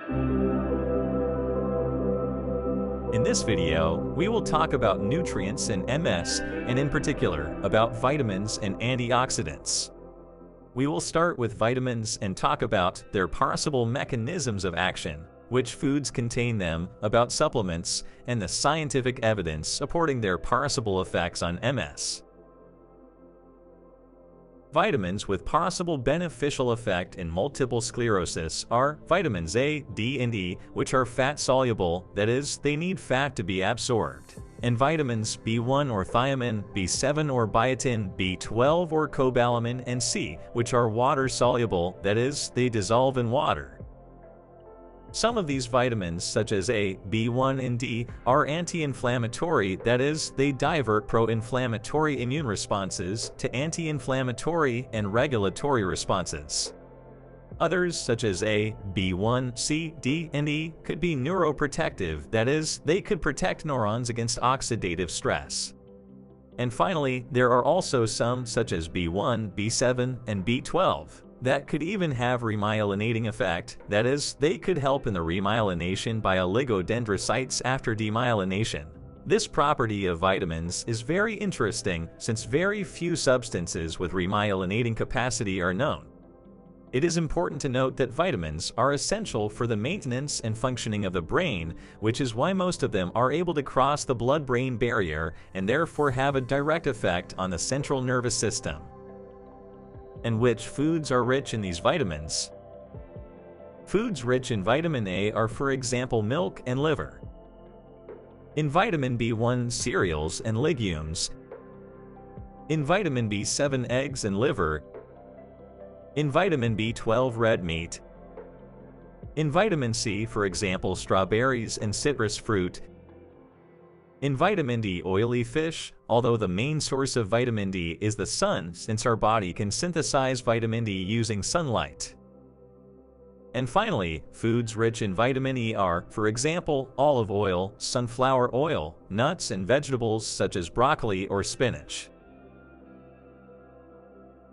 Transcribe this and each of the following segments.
In this video, we will talk about nutrients in MS and in particular about vitamins and antioxidants. We will start with vitamins and talk about their possible mechanisms of action, which foods contain them, about supplements, and the scientific evidence supporting their possible effects on MS. Vitamins with possible beneficial effect in multiple sclerosis are vitamins A, D, and E, which are fat-soluble, that is, they need fat to be absorbed, and vitamins B1 or thiamine, B7 or biotin, B12 or cobalamin, and C, which are water-soluble, that is, they dissolve in water. Some of these vitamins, such as A, B1, and D, are anti-inflammatory, that is, they divert pro-inflammatory immune responses to anti-inflammatory and regulatory responses. Others, such as A, B1, C, D, and E, could be neuroprotective, that is, they could protect neurons against oxidative stress. And finally, there are also some, such as B1, B7, and B12, that could even have remyelinating effect, that is, they could help in the remyelination by oligodendrocytes after demyelination. This property of vitamins is very interesting since very few substances with remyelinating capacity are known. It is important to note that vitamins are essential for the maintenance and functioning of the brain, which is why most of them are able to cross the blood-brain barrier and therefore have a direct effect on the central nervous system. And which foods are rich in these vitamins? Foods rich in vitamin A are, for example, milk and liver. In vitamin B1, cereals and legumes. In vitamin B7, eggs and liver. In vitamin B12, red meat. In vitamin C, for example, strawberries and citrus fruit. In vitamin D, oily fish, although the main source of vitamin D is the sun, since our body can synthesize vitamin D using sunlight. And finally, foods rich in vitamin E are, for example, olive oil, sunflower oil, nuts, and vegetables such as broccoli or spinach.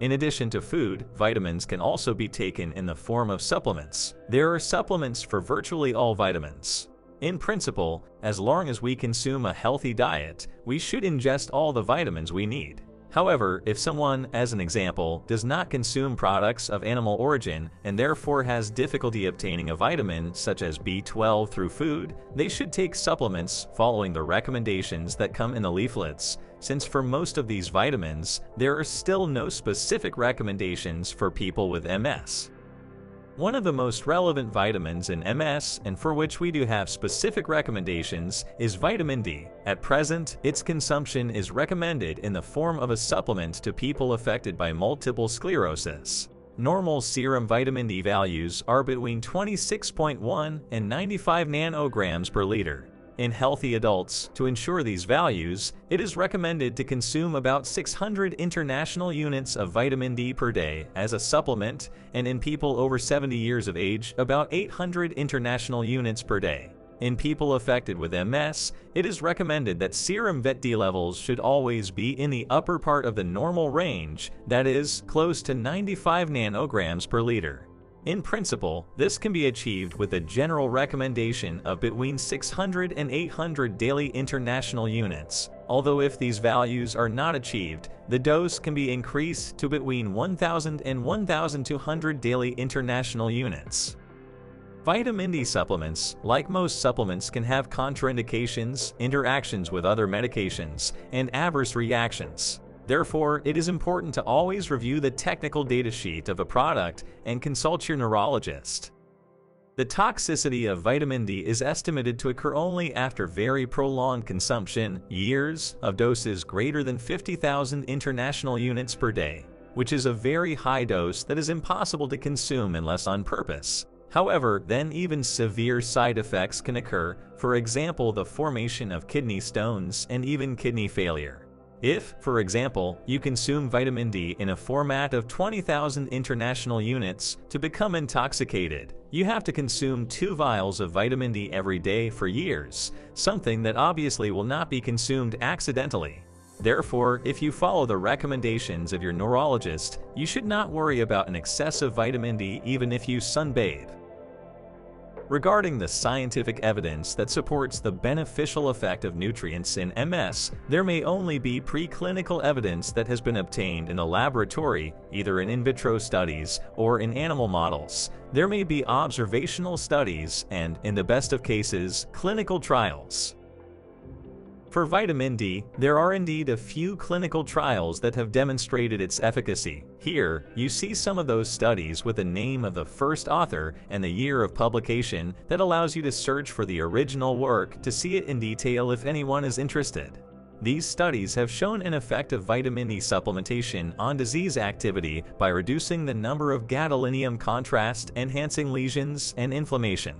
In addition to food, vitamins can also be taken in the form of supplements. There are supplements for virtually all vitamins. In principle, as long as we consume a healthy diet, we should ingest all the vitamins we need. However, if someone, as an example, does not consume products of animal origin and therefore has difficulty obtaining a vitamin such as B12 through food, they should take supplements following the recommendations that come in the leaflets, since for most of these vitamins, there are still no specific recommendations for people with MS. One of the most relevant vitamins in MS, and for which we do have specific recommendations, is vitamin D. At present, its consumption is recommended in the form of a supplement to people affected by multiple sclerosis. Normal serum vitamin D values are between 26.1 and 95 nanograms per liter. In healthy adults, to ensure these values, it is recommended to consume about 600 international units of vitamin D per day as a supplement, and in people over 70 years of age, about 800 international units per day. In people affected with MS, it is recommended that serum Vit D levels should always be in the upper part of the normal range, that is, close to 95 nanograms per liter. In principle, this can be achieved with a general recommendation of between 600 and 800 daily international units, although if these values are not achieved, the dose can be increased to between 1,000 and 1,200 daily international units. Vitamin D supplements, like most supplements, can have contraindications, interactions with other medications, and adverse reactions. Therefore, it is important to always review the technical datasheet of a product and consult your neurologist. The toxicity of vitamin D is estimated to occur only after very prolonged consumption, years, of doses greater than 50,000 international units per day, which is a very high dose that is impossible to consume unless on purpose. However, then even severe side effects can occur, for example, the formation of kidney stones and even kidney failure. If, for example, you consume vitamin D in a format of 20,000 international units, to become intoxicated, you have to consume 2 vials of vitamin D every day for years, something that obviously will not be consumed accidentally. Therefore, if you follow the recommendations of your neurologist, you should not worry about an excessive vitamin D even if you sunbathe. Regarding the scientific evidence that supports the beneficial effect of nutrients in MS, there may only be preclinical evidence that has been obtained in the laboratory, either in vitro studies or in animal models. There may be observational studies and, in the best of cases, clinical trials. For vitamin D, there are indeed a few clinical trials that have demonstrated its efficacy. Here, you see some of those studies with the name of the first author and the year of publication that allows you to search for the original work to see it in detail if anyone is interested. These studies have shown an effect of vitamin E supplementation on disease activity by reducing the number of gadolinium contrast-enhancing lesions and inflammation.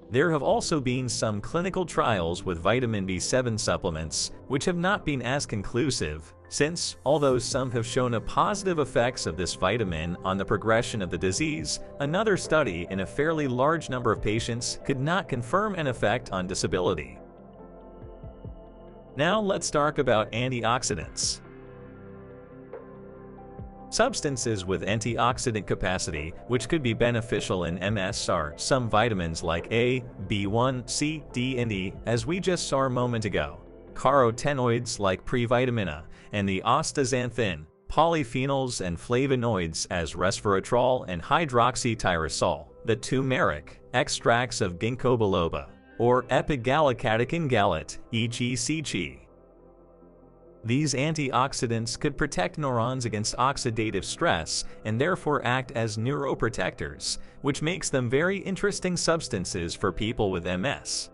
There have also been some clinical trials with vitamin B7 supplements, which have not been as conclusive, since, although some have shown a positive effects of this vitamin on the progression of the disease, another study in a fairly large number of patients could not confirm an effect on disability. Now let's talk about antioxidants. Substances with antioxidant capacity, which could be beneficial in MS, are some vitamins like A, B1, C, D, and E, as we just saw a moment ago, carotenoids like previtamin A, and the astaxanthin, polyphenols and flavonoids as resveratrol and hydroxytyrosol, the turmeric, extracts of ginkgo biloba, or epigallocatechin gallate, e.g. CG. These antioxidants could protect neurons against oxidative stress and therefore act as neuroprotectors, which makes them very interesting substances for people with MS.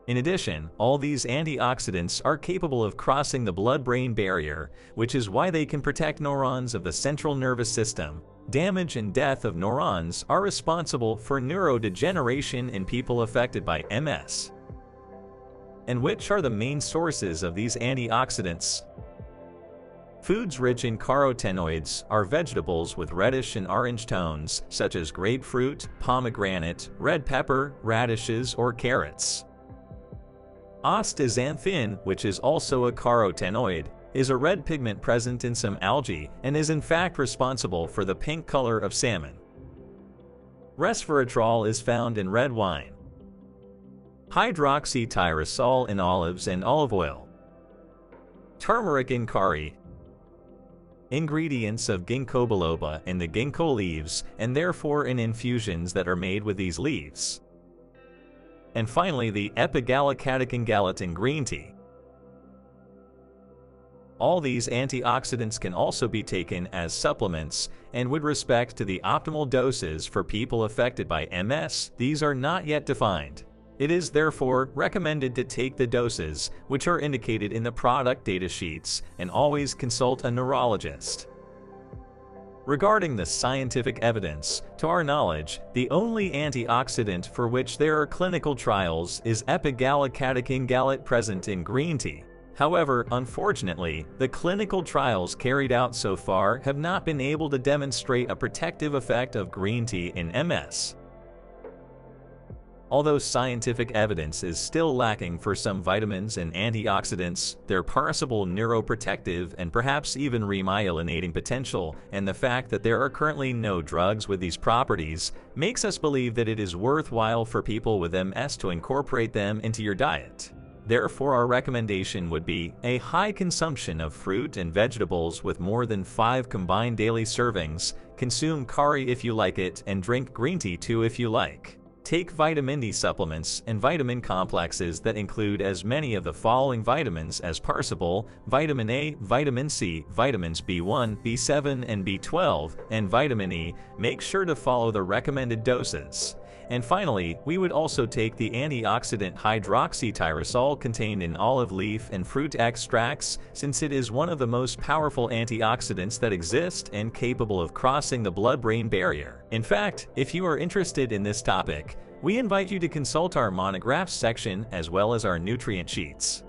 In addition, all these antioxidants are capable of crossing the blood-brain barrier, which is why they can protect neurons of the central nervous system. Damage and death of neurons are responsible for neurodegeneration in people affected by MS. And which are the main sources of these antioxidants? Foods rich in carotenoids are vegetables with reddish and orange tones, such as grapefruit, pomegranate, red pepper, radishes, or carrots. Astaxanthin, which is also a carotenoid, is a red pigment present in some algae and is in fact responsible for the pink color of salmon. Resveratrol is found in red wine. Hydroxytyrosol in olives and olive oil. Turmeric in curry. Ingredients of ginkgo biloba in the ginkgo leaves and therefore in infusions that are made with these leaves. And finally, the epigallocatechin gallate in green tea. All these antioxidants can also be taken as supplements, and with respect to the optimal doses for people affected by MS, these are not yet defined. It is therefore recommended to take the doses which are indicated in the product data sheets and always consult a neurologist. Regarding the scientific evidence, to our knowledge, the only antioxidant for which there are clinical trials is epigallocatechin gallate present in green tea. However, unfortunately, the clinical trials carried out so far have not been able to demonstrate a protective effect of green tea in MS. Although scientific evidence is still lacking for some vitamins and antioxidants, their possible neuroprotective and perhaps even remyelinating potential and the fact that there are currently no drugs with these properties makes us believe that it is worthwhile for people with MS to incorporate them into your diet. Therefore, our recommendation would be a high consumption of fruit and vegetables with more than 5 combined daily servings, consume curry if you like it, and drink green tea too if you like. Take vitamin D supplements and vitamin complexes that include as many of the following vitamins as possible: vitamin A, vitamin C, vitamins B1, B7, and B12, and vitamin E. Make sure to follow the recommended doses. And finally, we would also take the antioxidant hydroxytyrosol contained in olive leaf and fruit extracts, since it is one of the most powerful antioxidants that exist and capable of crossing the blood-brain barrier. In fact, if you are interested in this topic, we invite you to consult our monographs section as well as our nutrient sheets.